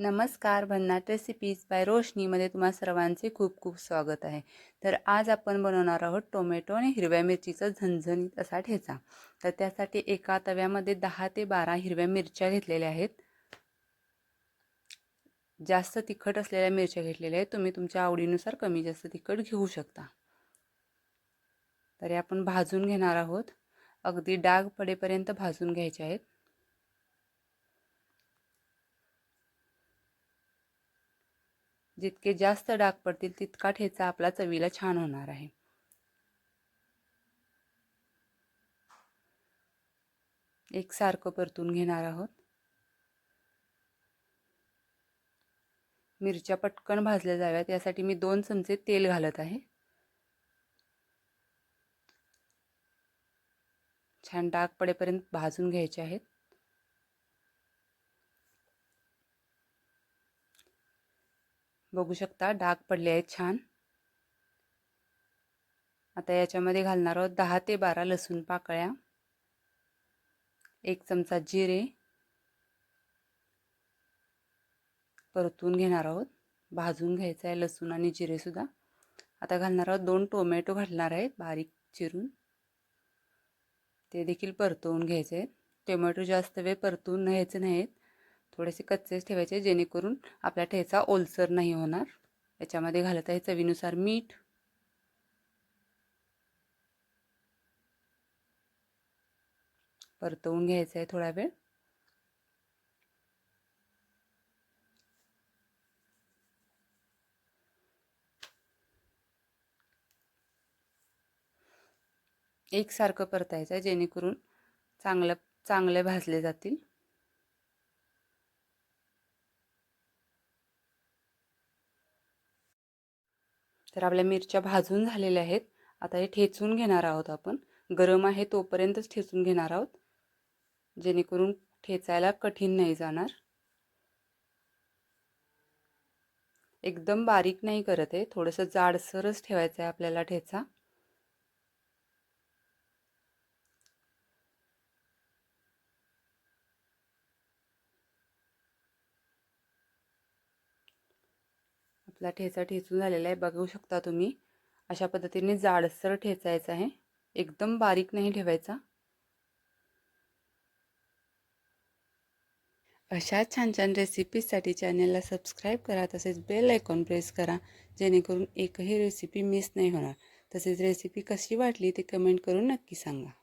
नमस्कार, भन्नाट recipes bye रोशनीमध्ये तुम्हा सर्वांचे खूप खूप स्वागत आहे। तर आज आपण बनवणार आहोत टोमॅटो आणि हिरव्या मिरचीचा झणझणीत असा ठेचा। तर त्यासाठी एका तव्यामध्ये 10 ते 12 हिरव्या मिरच्या घेतलेल्या आहेत। जास्त तिखट असलेल्या मिरच्या घेतलेल्या आहेत, तुम्ही तुमच्या आवडीनुसार कमी जास्त तिखट घेऊ शकता। तर आपण भाजून घेणार आहोत, अगदी डाग पडेपर्यंत भाजून घ्यायचे आहेत। जितके जास्त डाग पडतील तितका ठेचा आपला चवीला छान होणार आहे। एकसारखं परतून घेणार आहोत। मिरच्या पटकन भाजल्या जाव्यात यासाठी मी 2 चमचे तेल घालत आहे। छान डाग पडेपर्यंत भाजून घ्यायचे आहेत। बघू शकता डाग पडले आहेत छान। आता याच्यामध्ये घालणार आहोत 10 ते 12 लसूण पाकळ्या, 1 चमचा जिरे, परतून घेणार आहोत। भाजून घ्यायचं आहे लसूण आणि जिरे सुद्धा। आता घालणार आहोत 2 टोमॅटो घालणार आहेत बारीक चिरून, ते देखील परतवून घ्यायचे आहेत। टोमॅटो जास्त वेळ परतवून घ्यायचे नाहीत, थोडेसे कच्चेच ठेवायचे जेणेकरून आपला ठेचा ओलसर नाही होणार। याच्यामध्ये घालत आहे चवीनुसार मीठ, परतवून घ्यायचं आहे थोडा वेळ। एकसारखं परतायचं आहे जेणेकरून चांगले भाजले जातील। तर आपल्या मिरच्या भाजून झालेल्या आहेत। आता हे ठेचून घेणार आहोत आपण। गरम आहे तोपर्यंतच ठेचून घेणार आहोत, जेणेकरून ठेचायला कठीण नाही जाणार। एकदम बारीक नाही करत आहे, थोडंसं जाडसरच ठेवायचं आहे आपल्याला ठेचा। आपला ठेचा ठेचून झालेला आहे, बघू शकता तुम्ही। अशा पद्धतीने जाडसर ठेचायचा आहे, एकदम बारीक नाही ठेवायचा। अशा छान छान रेसिपीजसाठी चॅनलला सबस्क्राईब करा, तसेच बेल आयकॉन प्रेस करा, जेणेकरून एकही रेसिपी मिस नाही होणार। तसेच रेसिपी कशी वाटली ते कमेंट करून नक्की सांगा।